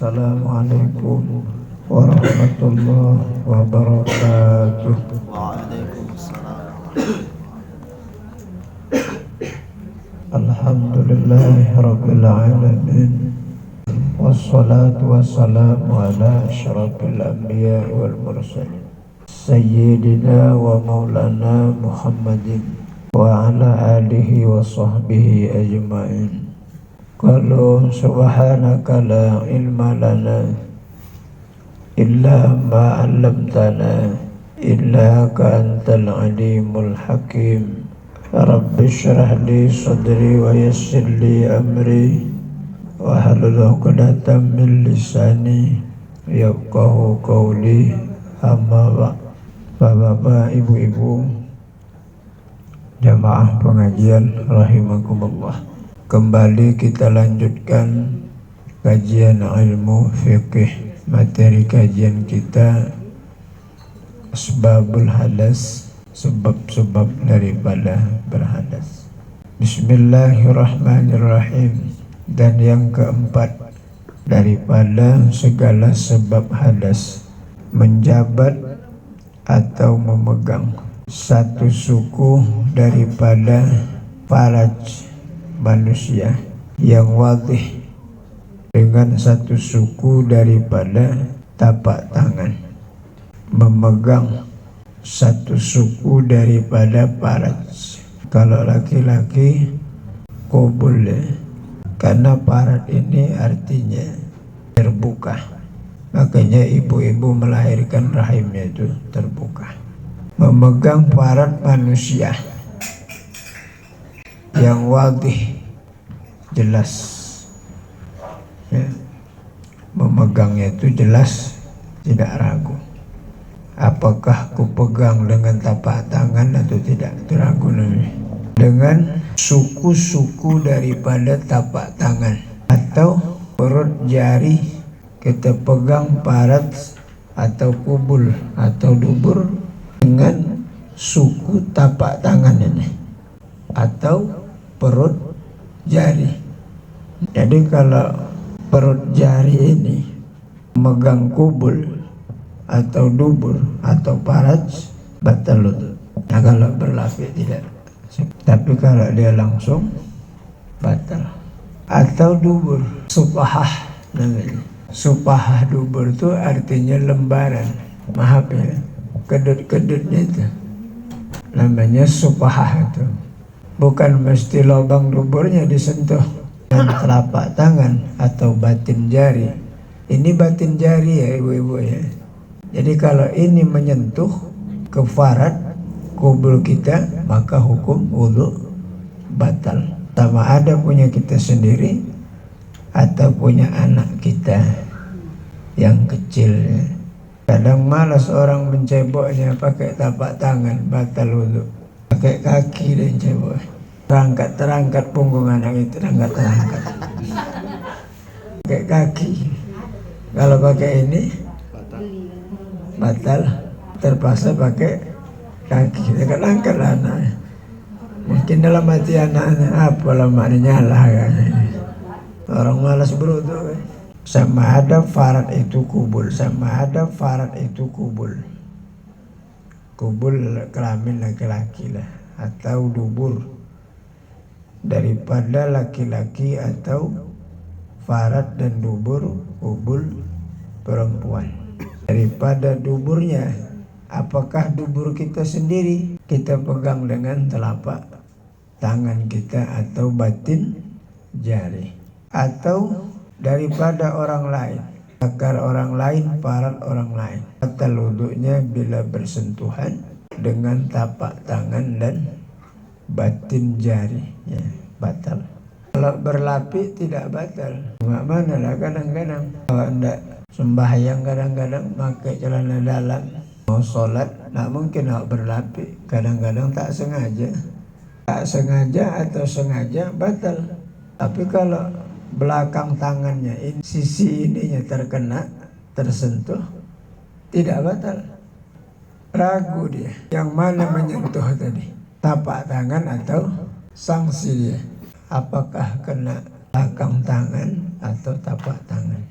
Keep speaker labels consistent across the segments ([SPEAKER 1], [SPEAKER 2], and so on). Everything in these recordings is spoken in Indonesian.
[SPEAKER 1] Assalamualaikum warahmatullahi wabarakatuh.
[SPEAKER 2] Waalaikumsalam.
[SPEAKER 1] Alhamdulillahirabbil alamin. Wassalatu wassalamu ala asyrafil anbiya'i wal mursalin Sayyidina wa maulana Muhammadin wa ala alihi wa sahbihi ajma'in. Qalu subhanaka la ilma lana illa ma 'allamtana innaka antal alimul hakim. Rabbi shrah li sadri wa yassir li amri wahlul 'uqdatam min lisani yafqahu qawli. Amma ba'd. Bapak-bapak, ibu-ibu, jamaah pengajian rahimakumullah. Kembali kita lanjutkan kajian ilmu fiqih. Materi kajian kita asbabul hadas, sebab-sebab daripada berhadas. Bismillahirrahmanirrahim. Dan yang keempat daripada segala sebab hadas, menjabat atau memegang satu suku daripada faraj manusia yang wadih dengan satu suku daripada tapak tangan. Memegang satu suku daripada faraj. Kalau laki-laki qubul, karena faraj ini artinya terbuka. Makanya ibu-ibu melahirkan rahimnya itu terbuka. Memegang faraj manusia yang wadih, jelas ya. Memegangnya itu jelas, tidak ragu. Apakah kupegang dengan tapak tangan atau tidak, itu ragu namanya. Dengan suku-suku daripada tapak tangan atau perut jari kita pegang faraj atau kubul atau dubur dengan suku tapak tangan ini atau perut jari. Jadi kalau perut jari ini memegang kubul atau dubur atau faraj, batal wudu. Nah, kalau berlapis tidak. Tapi kalau dia langsung, batal. Atau dubur, supahah namanya. Supahah dubur itu artinya lembaran. Maaf ya, kedut-kedutnya itu namanya supahah itu. Bukan mesti lubang duburnya disentuh dengan telapak tangan atau batin jari. Ini batin jari ya ibu-ibu ya. Jadi kalau ini menyentuh ke faraj kubul kita, maka hukum wudu batal. Sama ada punya kita sendiri atau punya anak kita yang kecil. Kadang malas orang menceboknya pakai tapak tangan, batal wudu. Pakai kaki dan cebok. Terangkat punggung anak itu, terangkat. Pakai kaki. Kalau pakai ini batal. Terpaksa pakai kaki. Angkat lah anaknya. Mungkin dalam hati anaknya, apa lama nyala kan. Orang malas berwudu kan. Sama ada farad itu kubul, sama ada farad itu kubul. Kubul kelamin laki-laki lah, atau dubur daripada laki-laki, atau farad dan dubur kubul perempuan. Daripada duburnya, apakah dubur kita sendiri kita pegang dengan telapak tangan kita atau batin jari, atau daripada orang lain, akar orang lain, farad orang lain. Batal wudunya bila bersentuhan dengan tapak tangan dan batin jari ya, batal. Kalau berlapis tidak batal. Mana lah kadang-kadang kalau enggak sembahyang, kadang-kadang pakai celana dalam mau sholat, tak mungkin nak berlapis. Kadang-kadang tak sengaja atau sengaja batal. Tapi kalau belakang tangannya ini, sisi ininya terkena, tersentuh, tidak batal. Ragu dia yang mana menyentuh tadi, tapak tangan atau sanksi dia, apakah kena belakang tangan atau tapak tangan.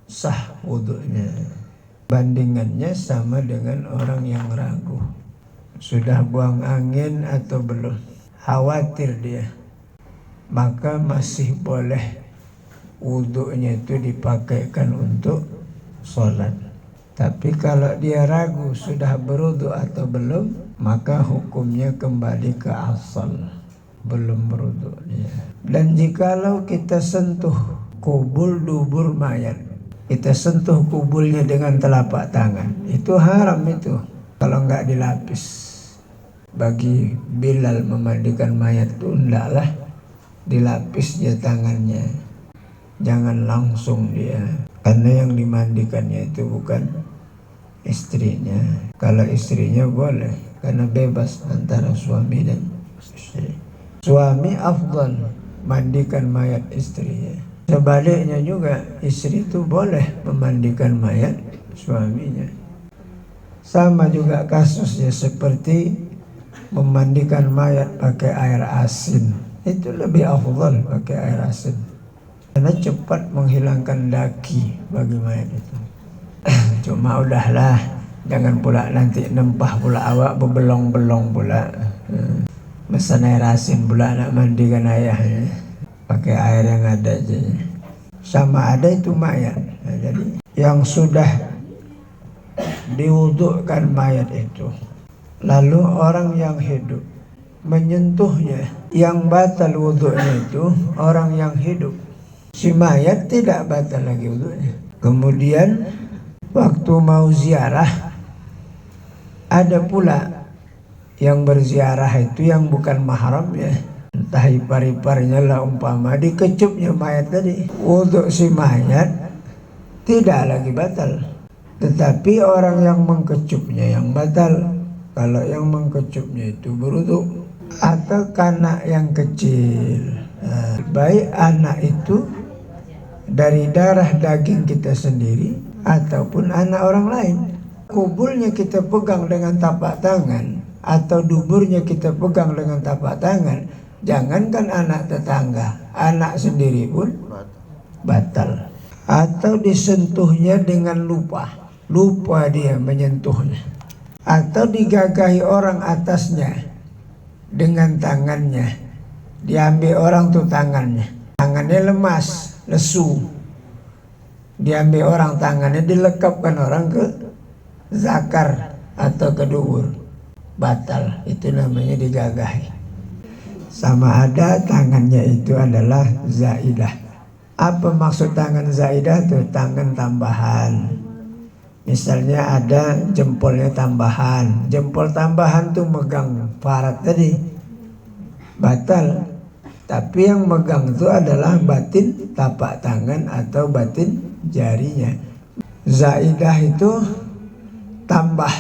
[SPEAKER 1] sah wudunya. Bandingannya sama dengan orang yang ragu. Sudah buang angin atau belum? Khawatir dia. Maka masih boleh wudunya itu dipakaikan untuk sholat. Tapi kalau dia ragu sudah berwudu atau belum, maka hukumnya kembali ke asal. Belum berwudu dia. Dan jikalau kita sentuh kubul dubur mayat, kita sentuh kubulnya dengan telapak tangan, itu haram itu kalau nggak dilapis. Bagi Bilal memandikan mayat itu hendaklah dilapis dia tangannya, jangan langsung dia, karena yang dimandikannya itu bukan istrinya. Kalau istrinya boleh, karena bebas antara suami dan istri. Suami afdal mandikan mayat istrinya. Sebaliknya juga istri itu boleh memandikan mayat suaminya. Sama juga kasusnya seperti memandikan mayat pakai air asin. Itu lebih afdal pakai air asin, karena cepat menghilangkan daki bagi mayat itu. Cuma udahlah, jangan pula nanti nempah pula awak berbelong-belong pula. Mesan air asin pula nak mandikan ayahnya, pakai air yang ada aja. Sama ada itu mayat. Nah, jadi yang sudah diwudukkan mayat itu, lalu orang yang hidup menyentuhnya, yang batal wuduknya itu orang yang hidup. Si mayat tidak batal lagi wuduknya. Kemudian waktu mau ziarah, ada pula yang berziarah itu yang bukan mahram ya, entah ipar-iparnya lah umpama, dikecupnya mayat tadi, wuduk si mayat tidak lagi batal, tetapi orang yang mengkecupnya yang batal. Kalau yang mengkecupnya itu berwuduk, atau kanak yang kecil, baik anak itu dari darah daging kita sendiri ataupun anak orang lain. Kubulnya kita pegang dengan tapak tangan atau duburnya kita pegang dengan tapak tangan, jangankan anak tetangga, anak sendiri pun batal. Atau disentuhnya dengan lupa dia menyentuhnya, atau digagahi orang atasnya dengan tangannya, diambil orang tuh tangannya lemas, lesu, diambil orang tangannya, dilekapkan orang ke zakar atau ke dubur, batal. Itu namanya digagahi. Sama ada tangannya itu adalah zaidah. Apa maksud tangan zaidah? Itu tangan tambahan. Misalnya ada jempolnya tambahan, jempol tambahan tuh megang parat tadi, batal. Tapi yang megang itu adalah batin tapak tangan atau batin jarinya. Zaidah itu tambah.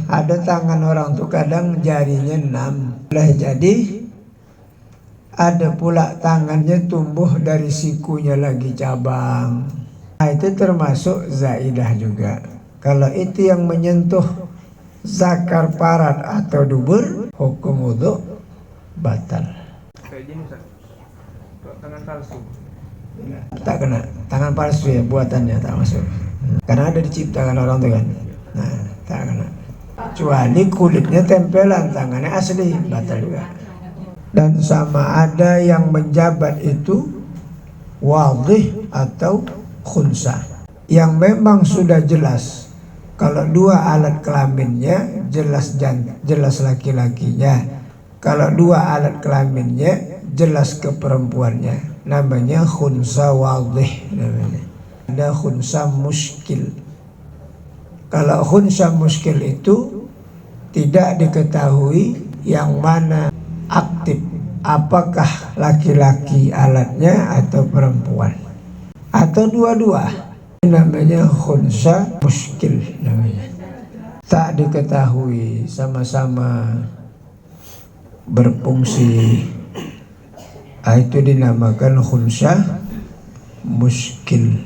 [SPEAKER 1] Ada tangan orang tuh kadang jarinya 6. Boleh jadi ada pula tangannya tumbuh dari sikunya lagi cabang. Nah, itu termasuk zaidah juga. Kalau itu yang menyentuh zakar parat atau dubur, hukum wudhu batal.
[SPEAKER 3] Kayak gini Ustaz, tangan palsu.
[SPEAKER 1] Tak kena, tangan palsu ya buatannya tak masuk. Karena ada diciptakan orang tuh kan. Nah, tak kena. Kecuali kulitnya tempelan, tangannya asli, batal juga. Dan sama ada yang menjabat itu wadih atau khunsa, yang memang sudah jelas. Kalau dua alat kelaminnya jelas laki-lakinya. Kalau dua alat kelaminnya jelas ke perempuannya. Namanya khunsa wadih namanya. Ada khunsa muskil. Kalau khunsa muskil itu tidak diketahui yang mana aktif, apakah laki-laki alatnya atau perempuan atau dua-dua. Namanya khunsa muskil namanya. Tak diketahui, sama-sama berfungsi, itu dinamakan khunsa muskil.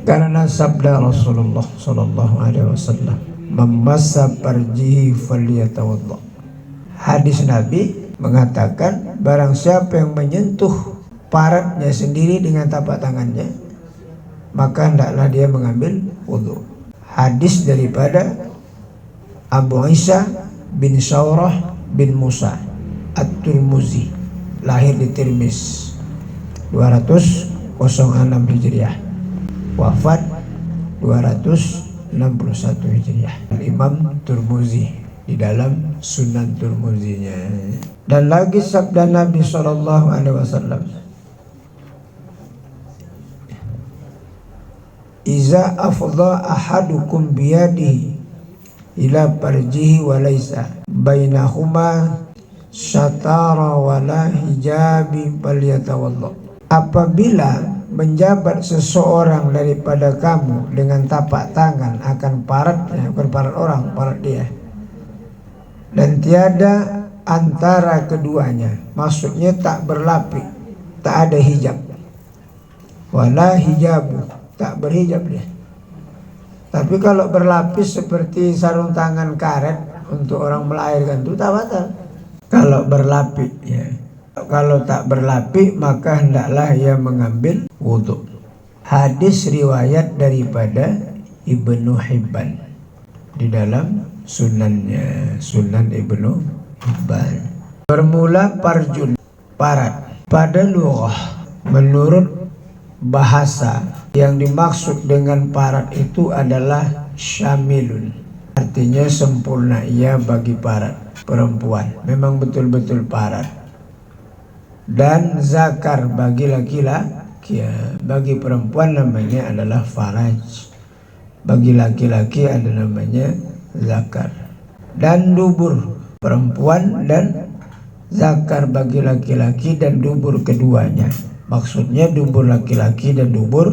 [SPEAKER 1] Karena sabda Rasulullah sallallahu alaihi wasallam, "Mamassa farjihi falyatawadda." Hadis Nabi mengatakan, barang siapa yang menyentuh paratnya sendiri dengan tapak tangannya, maka hendaklah dia mengambil wudhu. Hadis daripada Abu Isa bin Saurah bin Musa At-Turmuzi, lahir di Tirmiz 206 Hijriah, wafat 261 Hijriah. Imam Turmuzi di dalam Sunan Turmuzinya. Dan lagi sabda Nabi SAW, iza afdha ahadukum biyadihi ila farjihi wa laysa bainahuma syatara wala hijabi falyatawalla. Apabila menjabat seseorang daripada kamu dengan tapak tangan akan paratnya, bukan parat orang, parat dia, dan tiada antara keduanya, maksudnya tak berlapis, tak ada hijab, wala hijabu, tak berhijab dia. Tapi kalau berlapis seperti sarung tangan karet untuk orang melahirkan itu tak batal. Kalau berlapis ya. Kalau tak berlapis maka hendaklah ia mengambil wudhu. Hadis riwayat daripada Ibnu Hibban di dalam sunannya, Sunan Ibnu Hibban. Bermula parjun, parat. Pada lughah, menurut bahasa, yang dimaksud dengan parat itu adalah syamilun, artinya sempurna ia bagi parat perempuan, memang betul-betul parat. Dan zakar bagi laki-laki, ya, bagi perempuan namanya adalah faraj, bagi laki-laki ada namanya zakar. Dan dubur perempuan dan zakar bagi laki-laki dan dubur keduanya, maksudnya dubur laki-laki dan dubur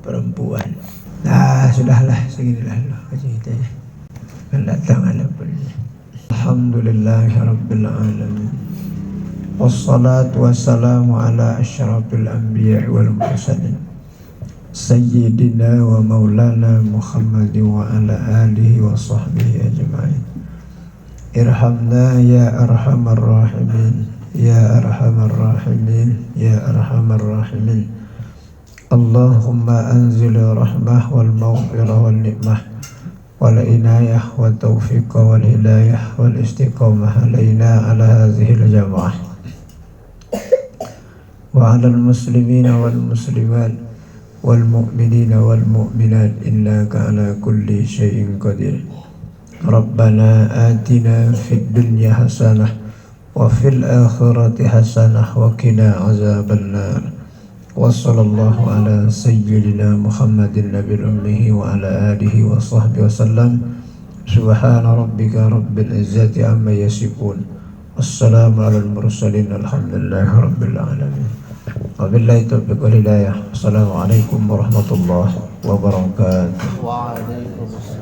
[SPEAKER 1] perempuan. Nah, sudahlah, seginilah kaji kita ya. Kan datang ada pergi. Alhamdulillahirabbil alamin. Wassalatu wassalamu ala asyrafil anbiya wal mursalin sayyidina wa maulana Muhammadin wa ala alihi wa sahbihi ajma'in. Irhamna ya arhamar rahimin, ya arhamar rahimin, ya arhamar rahimin. Allahumma anzil rahmah wal maghfirah wal ni'mah wal inayah wal taufiq wal hidayah wal istiqamah alaina ala hadhihi al jamaah wa ala al muslimina wal muslimat wal mu'minina wal mu'minat innaka ala kulli syai'in qadir. Rabbana atina fid dunya hasanah wa fil akhirati hasanah wa qina azaban nar. Wa sallallahu ala sayyidina Muhammadin nabiyil ummi wa ala alihi wa sahbihi wasallam. Subhana rabbika rabbil izzati amma yasifun. Wassalamu alal mursalin alhamdulillahi rabbil alamin. Wabillahi taufiq wal hidayah. Assalamualaikum warahmatullahi wabarakatuh.
[SPEAKER 2] Waalaikumsalam.